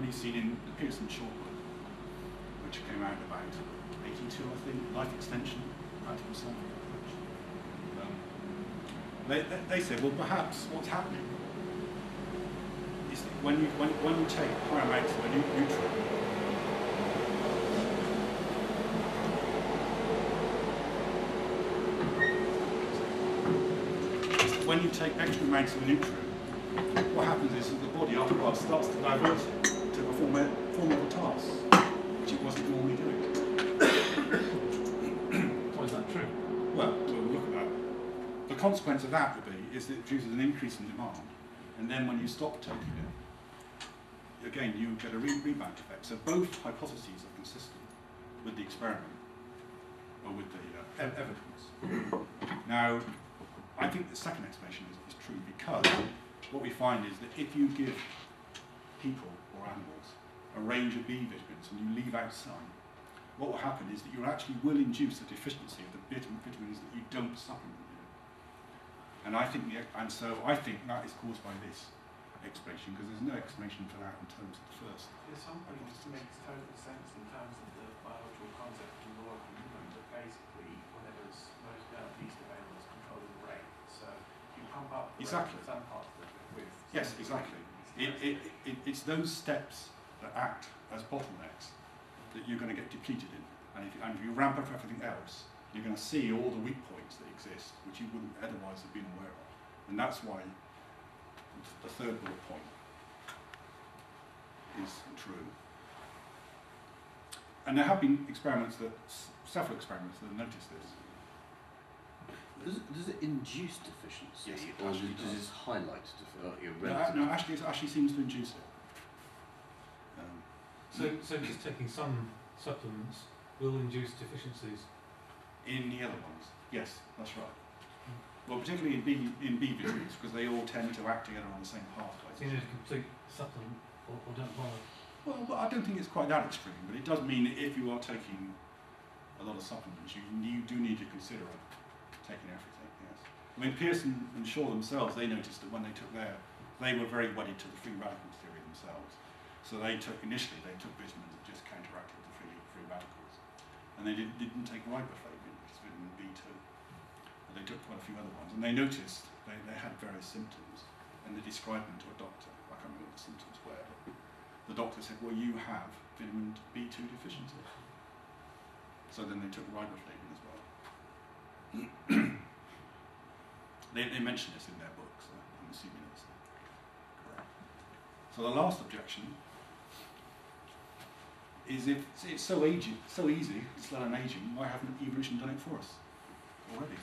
only seen in the Pearson short book, which came out about 82, I think, Life Extension, Practical Scientific Approach. They said, well, perhaps what's happening is that when you take higher amounts of a nutrient, when you take extra amounts of nutrient, what happens is that the body after a while starts to divert it to perform other tasks, which it wasn't normally doing. Why is that true? Well, we'll look at that. The consequence of that would be is that it produces an increase in demand, and then when you stop taking it, again you get a rebound effect. So both hypotheses are consistent with the experiment, or with the evidence. Now, I think the second explanation is true, because what we find is that if you give people or animals a range of B vitamins and you leave out some, what will happen is that you actually will induce a deficiency of the vitamins that you don't supplement with. And so I think that is caused by this explanation, because there's no explanation for that in terms of the first. Yeah, something just makes total sense in terms of the biological concept and law of movement, but basically whatever's least available is controlling the rate. So you pump up the exactly. rate in some parts of it with... Yes, exactly. It's those steps that act as bottlenecks that you're going to get depleted in. And if you ramp up everything else, you're going to see all the weak points that exist, which you wouldn't otherwise have been aware of. And that's why the third bullet point is true. And there have been experiments several experiments that have noticed this. Does it induce deficiency? Yes, it or actually does it highlight no, actually, it actually seems to induce it. So just taking some supplements will induce deficiencies? In the other ones, yes, that's right. Well, particularly in B vitamins, because they all tend to act together on the same pathway. So you need a complete supplement, or don't bother? Well, I don't think it's quite that extreme, but it does mean that if you are taking a lot of supplements, you do need to consider taking everything, yes. I mean, Pearson and Shaw themselves, they noticed that when they took they were very wedded to the free radicals theory themselves. So initially they took vitamins that just counteracted the free radicals. And they didn't take riboflavin, which is vitamin B2. But they took quite a few other ones. And they noticed they had various symptoms. And they described them to a doctor. I can't remember what the symptoms were. But the doctor said, well, you have vitamin B2 deficiency. So then they took riboflavin as well. They mention this in their books, so I'm assuming it's correct. So the last objection is, if it's so easy to slow down aging, why haven't evolution done it for us already?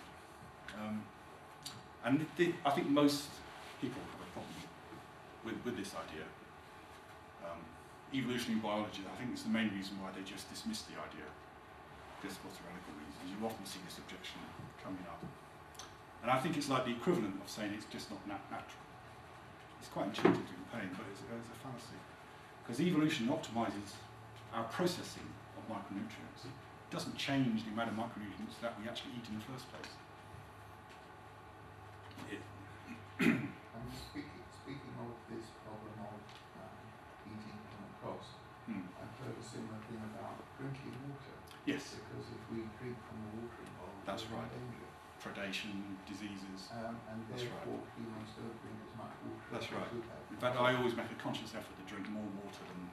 I think most people have a problem with this idea. Evolutionary biology, I think it's the main reason why they just dismiss the idea, just for theoretical reasons. You often see this objection coming up. And I think it's like the equivalent of saying it's just not natural. It's quite intuitive in pain, but it's a fallacy. Because evolution optimizes our processing of micronutrients. It doesn't change the amount of micronutrients that we actually eat in the first place. Speaking of this problem of eating from across, I've heard a similar thing about drinking water. Yes. Because if we drink from the watering hole, that's we're right. in danger. Predation, diseases. And that's therefore right. humans don't drink as much water that's as right. we should have. In fact, I always make a conscious effort to drink more water than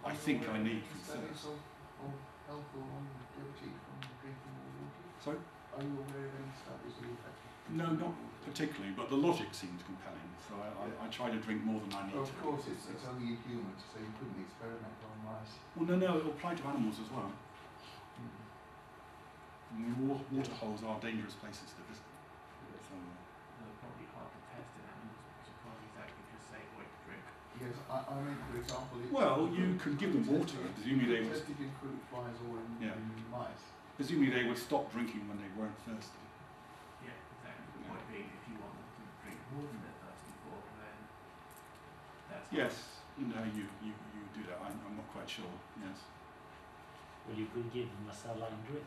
I think I need for studies of health or longevity from drinking more water? Sorry? Are you aware of any studies of the effect? No, not particularly, but the logic seems compelling, so I try to drink more than I need to. Of course, it's only in humans, so you couldn't experiment on mice. Well, no, it will apply to animals as well. Water holes are dangerous places to visit. So, They're probably hard to test in animals because you can't exactly just say what to drink. Yes, I mean, for example... well, you could give them water, presumably they would... tested in fruit flies or in mice. Presumably they would stop drinking when they weren't thirsty. Yeah, exactly. The point being, if you want them to drink more than they're thirsty for, then that's... Yes, you do that. I'm not quite sure, yes. Well, you could give them a saline drip.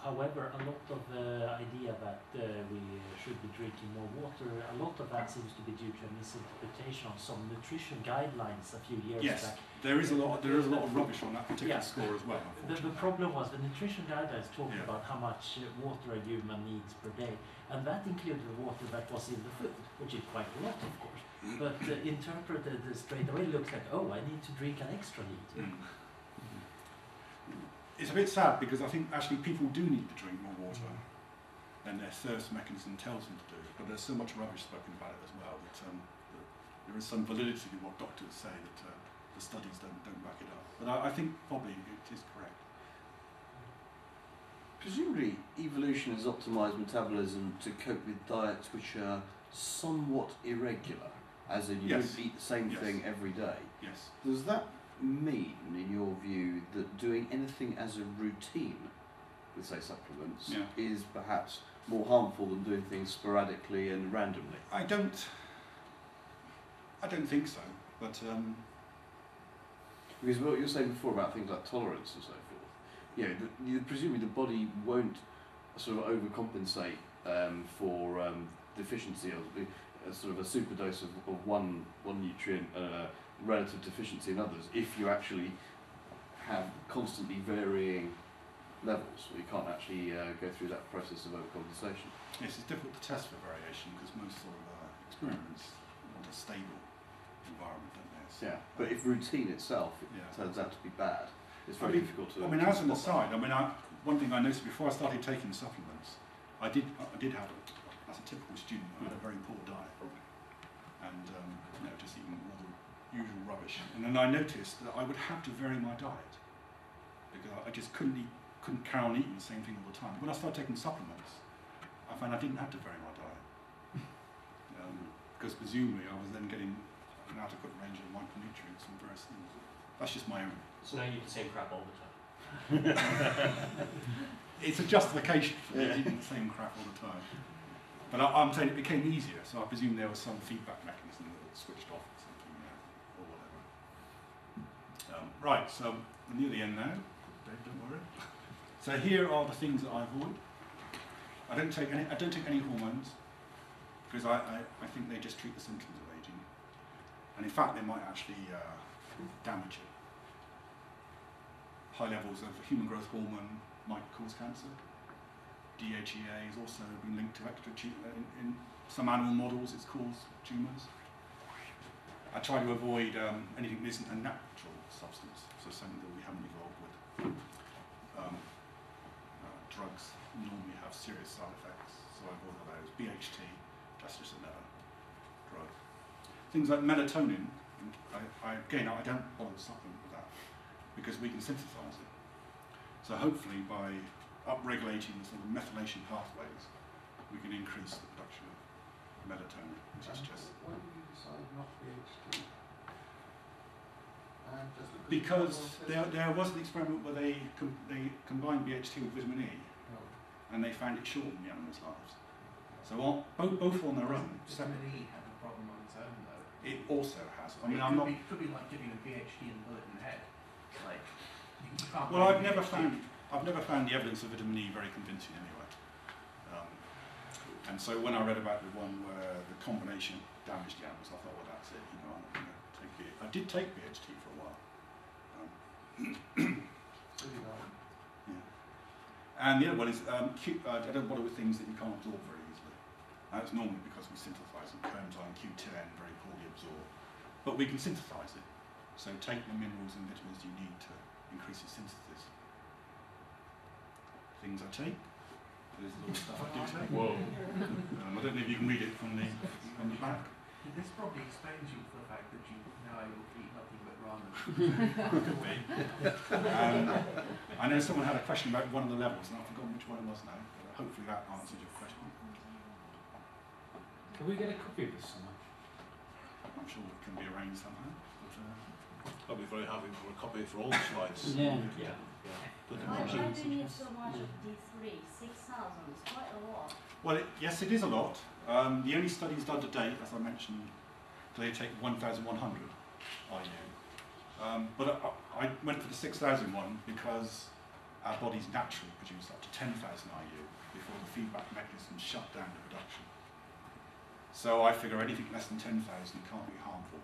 However, a lot of the idea that we should be drinking more water, a lot of that seems to be due to a misinterpretation of some nutrition guidelines a few years Yes, back. there is a lot of rubbish on that particular Yeah. score as well, The unfortunately. problem was the nutrition guidelines talked Yeah. about how much water a human needs per day, and that included the water that was in the food, which is quite a lot, of course. But interpreted straight away looks like, oh, I need to drink an extra liter. Mm. It's a bit sad because I think actually people do need to drink more water than their thirst mechanism tells them to do. But there's so much rubbish spoken about it as well that there is some validity in what doctors say that the studies don't back it up. But I think probably it is correct. Presumably, evolution has optimised metabolism to cope with diets which are somewhat irregular, as in you Yes. don't eat the same Yes. thing every day. Yes. Does that mean, in your view, that doing anything as a routine with, say, supplements Yeah. is perhaps more harmful than doing things sporadically and randomly? I don't think so. But Because what you were saying before about things like tolerance and so forth, presumably the body won't sort of overcompensate for deficiency of sort of a superdose of one nutrient, relative deficiency in others, if you actually have constantly varying levels, or you can't actually go through that process of overcompensation. yes, it's difficult to test for variation because most sort of experiments want a stable environment, don't they? So, Yeah, but if routine itself Yeah. turns out to be bad, it's very difficult to. I mean, as an aside, one thing I noticed before I started taking supplements, I did have, as a typical student, I had a very poor diet, and just eating all the usual rubbish. And then I noticed that I would have to vary my diet because I just couldn't carry on eating the same thing all the time. When I started taking supplements, I found I didn't have to vary my diet because presumably I was then getting an adequate range of micronutrients and various things. That's just my own. So now you eat the same crap all the time. It's a justification for me eating the same crap all the time. But I'm saying it became easier, so I presume there was some feedback mechanism that it switched off or something, or whatever. Right, so I'm near the end now. Dave, don't worry. So here are the things that I avoid. I don't take any hormones because I think they just treat the symptoms of aging, and in fact they might actually damage it. High levels of human growth hormone might cause cancer. DHEA has also been linked to in some animal models it's caused tumours. I try to avoid anything that isn't a natural substance, so something that we haven't evolved with. Drugs normally have serious side effects, so I avoid all those. BHT, that's just another drug. Things like melatonin, I don't bother supplement with that because we can synthesize it. So hopefully by upregulating the sort of methylation pathways, we can increase the production of melatonin, which is just... Why did you decide not BHT? Because there was an experiment where they combined BHT with vitamin E, and they found it shortened the animals' lives. So both on their own. Vitamin E had a problem on its own, though. It also has. I mean, It could be like giving a BHT in the bullet in the head. Like, you can't. Well, I've never found the evidence of vitamin E very convincing anyway. And so when I read about the one where the combination damaged the animals, I thought, well, that's it. I'm not going to take it. I did take BHT for a while. And the other one is I don't bother with things that you can't absorb very easily. That's normally because we synthesize them. Coenzyme Q10 very poorly absorbed, but we can synthesize it. So take the minerals and vitamins you need to increase its synthesis. Things I take. This is all the stuff I do take. Whoa. I don't know if you can read it from the back. This probably explains you for the fact that you now able to eat nothing but ramen. Could be. I know someone had a question about one of the levels, and I've forgotten which one it was now. But hopefully that answers your question. Can we get a copy of this somewhere? I'm sure it can be arranged somehow. But, I'll be very happy for a copy for all the slides. Yeah. Why do you need so much of D3? 6,000 is quite a lot. well, yes, it is a lot. The only studies done to date, as I mentioned, they take 1,100 IU. But I went for the 6,000 one because our bodies naturally produce up to 10,000 IU before the feedback mechanism shut down the production. So I figure anything less than 10,000 can't be harmful.